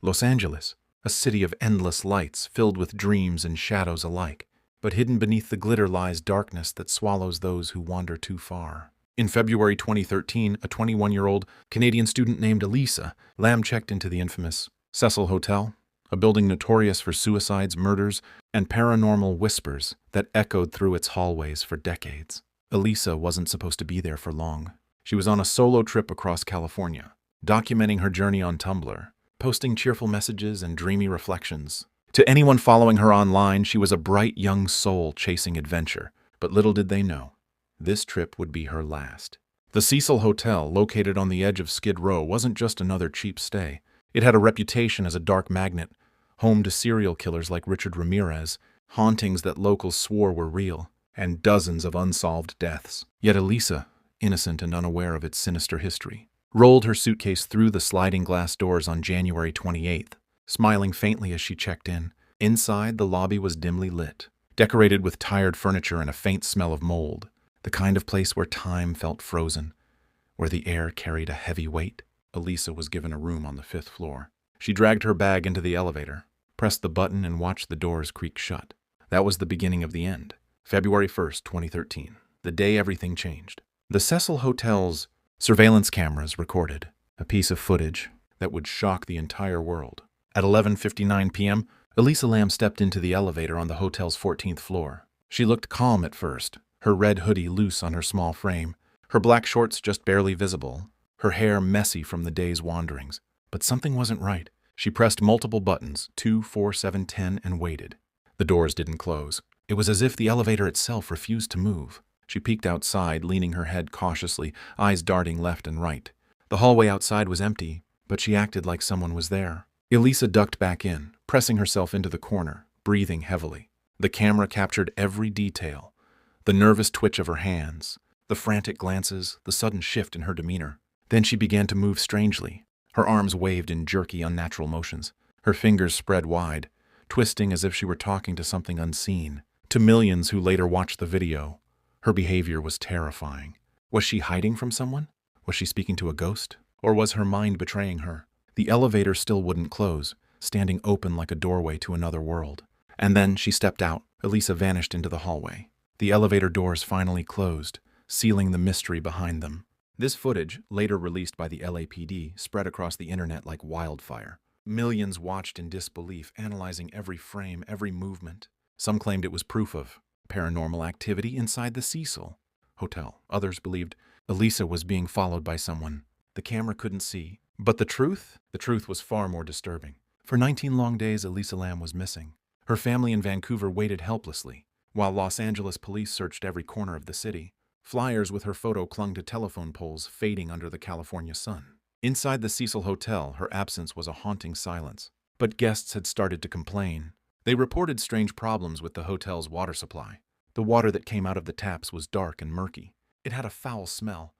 Los Angeles, a city of endless lights filled with dreams and shadows alike. But hidden beneath the glitter lies darkness that swallows those who wander too far. In February 2013, a 21-year-old Canadian student named Elisa Lam checked into the infamous Cecil Hotel, a building notorious for suicides, murders, and paranormal whispers that echoed through its hallways for decades. Elisa wasn't supposed to be there for long. She was on a solo trip across California, documenting her journey on Tumblr, posting cheerful messages and dreamy reflections. To anyone following her online, she was a bright young soul chasing adventure. But little did they know, this trip would be her last. The Cecil Hotel, located on the edge of Skid Row, wasn't just another cheap stay. It had a reputation as a dark magnet, home to serial killers like Richard Ramirez, hauntings that locals swore were real, and dozens of unsolved deaths. Yet Elisa, innocent and unaware of its sinister history, rolled her suitcase through the sliding glass doors on January 28th, smiling faintly as she checked in. Inside, the lobby was dimly lit, decorated with tired furniture and a faint smell of mold, the kind of place where time felt frozen, where the air carried a heavy weight. Elisa was given a room on the 5th floor. She dragged her bag into the elevator, pressed the button, and watched the doors creak shut. That was the beginning of the end. February 1st, 2013, the day everything changed. The Cecil Hotel's surveillance cameras recorded a piece of footage that would shock the entire world. At 11:59 p.m., Elisa Lam stepped into the elevator on the hotel's 14th floor. She looked calm at first, her red hoodie loose on her small frame, her black shorts just barely visible, her hair messy from the day's wanderings. But something wasn't right. She pressed multiple buttons, 2, 4, 7, 10, and waited. The doors didn't close. It was as if the elevator itself refused to move. She peeked outside, leaning her head cautiously, eyes darting left and right. The hallway outside was empty, but she acted like someone was there. Elisa ducked back in, pressing herself into the corner, breathing heavily. The camera captured every detail, the nervous twitch of her hands, the frantic glances, the sudden shift in her demeanor. Then she began to move strangely. Her arms waved in jerky, unnatural motions. Her fingers spread wide, twisting as if she were talking to something unseen. To millions who later watched the video, her behavior was terrifying. Was she hiding from someone? Was she speaking to a ghost? Or was her mind betraying her? The elevator still wouldn't close, standing open like a doorway to another world. And then she stepped out. Elisa vanished into the hallway. The elevator doors finally closed, sealing the mystery behind them. This footage, later released by the LAPD, spread across the internet like wildfire. Millions watched in disbelief, analyzing every frame, every movement. Some claimed it was proof of paranormal activity inside the Cecil Hotel. Others believed Elisa was being followed by someone the camera couldn't see. But the truth was far more disturbing. For 19 long days, Elisa Lam was missing. Her family in Vancouver waited helplessly, while Los Angeles police searched every corner of the city. Flyers with her photo clung to telephone poles, fading under the California sun. Inside the Cecil Hotel, her absence was a haunting silence. But guests had started to complain. They reported strange problems with the hotel's water supply. The water that came out of the taps was dark and murky. It had a foul smell,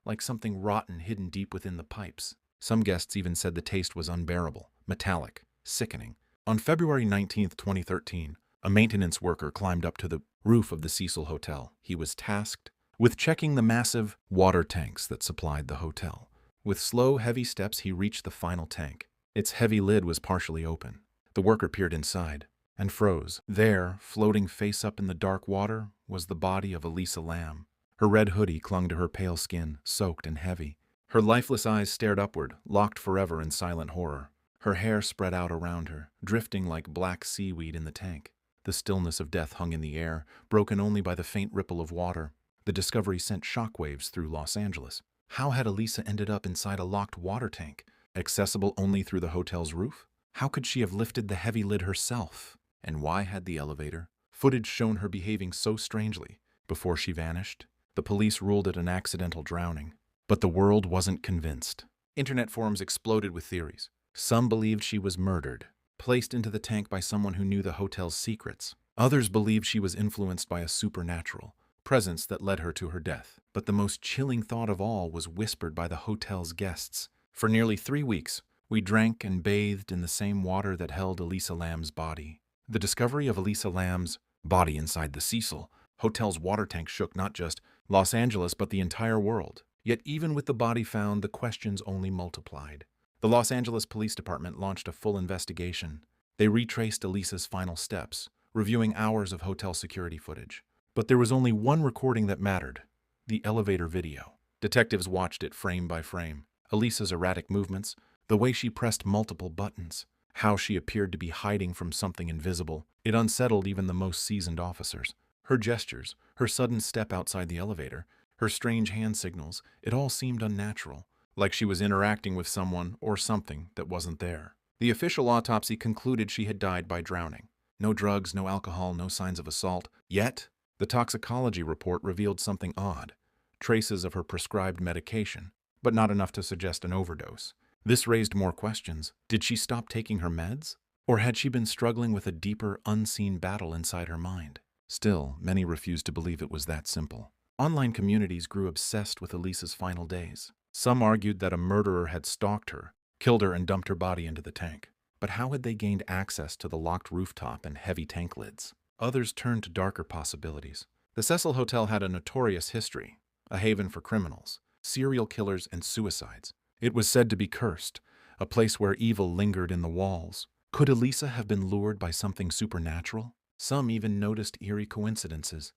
like something rotten hidden deep within the pipes. Some guests even said the taste was unbearable, metallic, sickening. On February 19, 2013, a maintenance worker climbed up to the roof of the Cecil Hotel. He was tasked with checking the massive water tanks that supplied the hotel. With slow, heavy steps, he reached the final tank. Its heavy lid was partially open. The worker peered inside and froze. There, floating face up in the dark water, was the body of Elisa Lam. Her red hoodie clung to her pale skin, soaked and heavy. Her lifeless eyes stared upward, locked forever in silent horror. Her hair spread out around her, drifting like black seaweed in the tank. The stillness of death hung in the air, broken only by the faint ripple of water. The discovery sent shockwaves through Los Angeles. How had Elisa ended up inside a locked water tank, accessible only through the hotel's roof? How could she have lifted the heavy lid herself? And why had the elevator footage shown her behaving so strangely before she vanished? The police ruled it an accidental drowning. But the world wasn't convinced. Internet forums exploded with theories. Some believed she was murdered, placed into the tank by someone who knew the hotel's secrets. Others believed she was influenced by a supernatural presence that led her to her death. But the most chilling thought of all was whispered by the hotel's guests. For nearly 3 weeks, we drank and bathed in the same water that held Elisa Lam's body. The discovery of Elisa Lam's body inside the Cecil Hotel's water tank shook not just Los Angeles, but the entire world. Yet even with the body found, the questions only multiplied. The Los Angeles Police Department launched a full investigation. They retraced Elisa's final steps, reviewing hours of hotel security footage. But there was only one recording that mattered: the elevator video. Detectives watched it frame by frame. Elisa's erratic movements, the way she pressed multiple buttons, how she appeared to be hiding from something invisible. It unsettled even the most seasoned officers. Her gestures, her sudden step outside the elevator, her strange hand signals, it all seemed unnatural, like she was interacting with someone or something that wasn't there. The official autopsy concluded she had died by drowning. No drugs, no alcohol, no signs of assault. Yet, the toxicology report revealed something odd: traces of her prescribed medication, but not enough to suggest an overdose. This raised more questions. Did she stop taking her meds? Or had she been struggling with a deeper, unseen battle inside her mind? Still, many refused to believe it was that simple. Online communities grew obsessed with Elisa's final days. Some argued that a murderer had stalked her, killed her, and dumped her body into the tank. But how had they gained access to the locked rooftop and heavy tank lids? Others turned to darker possibilities. The Cecil Hotel had a notorious history, a haven for criminals, serial killers, and suicides. It was said to be cursed, a place where evil lingered in the walls. Could Elisa have been lured by something supernatural? Some even noticed eerie coincidences.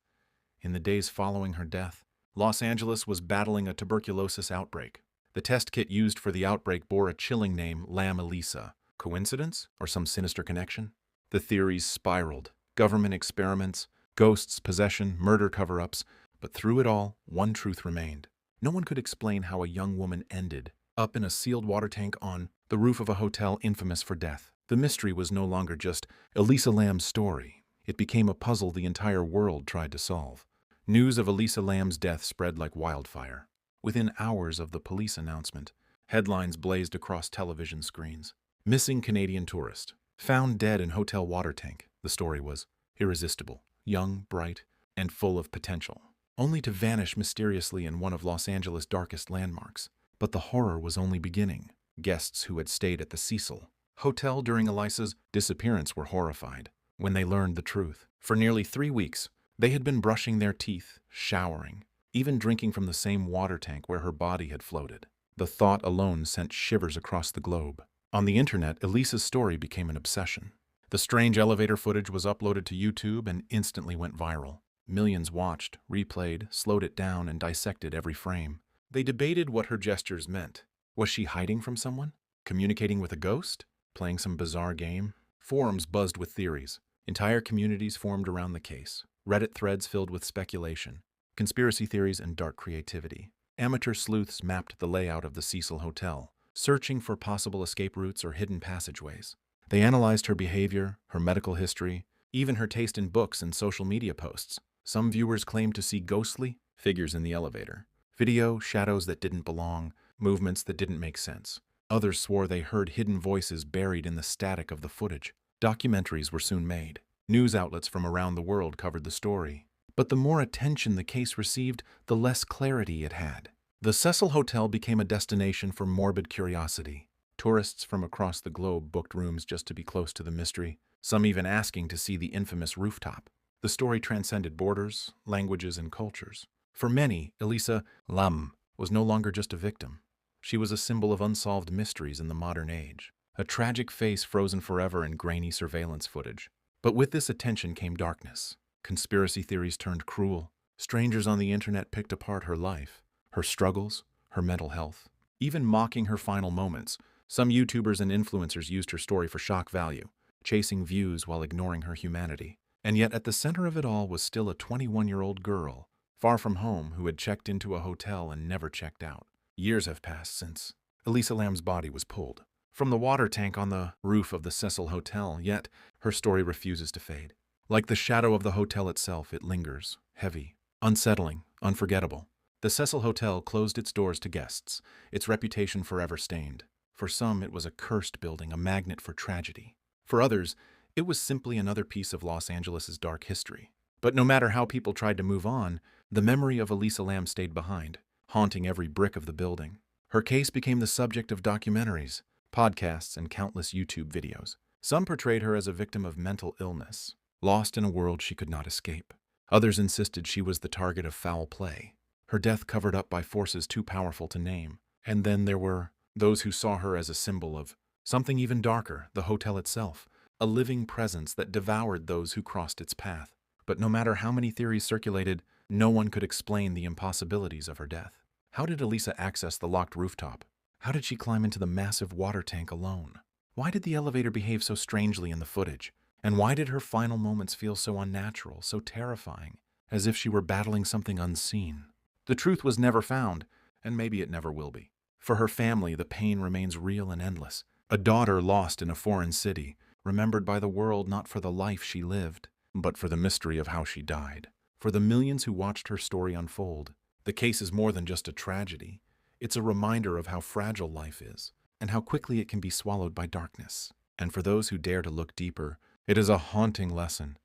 In the days following her death, Los Angeles was battling a tuberculosis outbreak. The test kit used for the outbreak bore a chilling name: Lam Elisa. Coincidence? Or some sinister connection? The theories spiraled. Government experiments, ghosts, possession, murder cover-ups. But through it all, one truth remained. No one could explain how a young woman ended up in a sealed water tank on the roof of a hotel infamous for death. The mystery was no longer just Elisa Lam's story. It became a puzzle the entire world tried to solve. News of Elisa Lam's death spread like wildfire. Within hours of the police announcement, headlines blazed across television screens. Missing Canadian tourist, found dead in hotel water tank. The story was irresistible, young, bright, and full of potential, only to vanish mysteriously in one of Los Angeles' darkest landmarks. But the horror was only beginning. Guests who had stayed at the Cecil Hotel during Elisa's disappearance were horrified when they learned the truth. For nearly 3 weeks, they had been brushing their teeth, showering, even drinking from the same water tank where her body had floated. The thought alone sent shivers across the globe. On the internet, Elisa's story became an obsession. The strange elevator footage was uploaded to YouTube and instantly went viral. Millions watched, replayed, slowed it down, and dissected every frame. They debated what her gestures meant. Was she hiding from someone? Communicating with a ghost? Playing some bizarre game? Forums buzzed with theories. Entire communities formed around the case. Reddit threads filled with speculation, conspiracy theories, and dark creativity. Amateur sleuths mapped the layout of the Cecil Hotel, searching for possible escape routes or hidden passageways. They analyzed her behavior, her medical history, even her taste in books and social media posts. Some viewers claimed to see ghostly figures in the elevator. Video, shadows that didn't belong, movements that didn't make sense. Others swore they heard hidden voices buried in the static of the footage. Documentaries were soon made. News outlets from around the world covered the story. But the more attention the case received, the less clarity it had. The Cecil Hotel became a destination for morbid curiosity. Tourists from across the globe booked rooms just to be close to the mystery, some even asking to see the infamous rooftop. The story transcended borders, languages, and cultures. For many, Elisa Lam was no longer just a victim. She was a symbol of unsolved mysteries in the modern age, a tragic face frozen forever in grainy surveillance footage. But with this attention came darkness. Conspiracy theories turned cruel. Strangers on the internet picked apart her life, her struggles, her mental health, even mocking her final moments. Some YouTubers and influencers used her story for shock value, chasing views while ignoring her humanity. And yet at the center of it all was still a 21-year-old girl, far from home, who had checked into a hotel and never checked out. Years have passed since Elisa Lam's body was pulled from the water tank on the roof of the Cecil Hotel, yet her story refuses to fade. Like the shadow of the hotel itself, it lingers, heavy, unsettling, unforgettable. The Cecil Hotel closed its doors to guests, its reputation forever stained. For some, it was a cursed building, a magnet for tragedy. For others, it was simply another piece of Los Angeles' dark history. But no matter how people tried to move on, the memory of Elisa Lam stayed behind, haunting every brick of the building. Her case became the subject of documentaries, podcasts, and countless YouTube videos. Some portrayed her as a victim of mental illness, lost in a world she could not escape. Others insisted she was the target of foul play, her death covered up by forces too powerful to name. And then there were Those who saw her as a symbol of something even darker, the hotel itself, a living presence that devoured those who crossed its path. But no matter how many theories circulated, no one could explain the impossibilities of her death. How did Elisa access the locked rooftop? How did she climb into the massive water tank alone? Why did the elevator behave so strangely in the footage? And why did her final moments feel so unnatural, so terrifying, as if she were battling something unseen? The truth was never found, and maybe it never will be. For her family, the pain remains real and endless. A daughter lost in a foreign city, remembered by the world not for the life she lived, but for the mystery of how she died. For the millions who watched her story unfold, the case is more than just a tragedy. It's a reminder of how fragile life is, and how quickly it can be swallowed by darkness. And for those who dare to look deeper, it is a haunting lesson.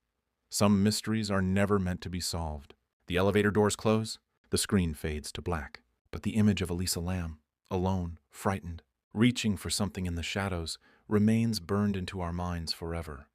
Some mysteries are never meant to be solved. The elevator doors close, the screen fades to black. But the image of Elisa Lam, alone, frightened, reaching for something in the shadows, remains burned into our minds forever.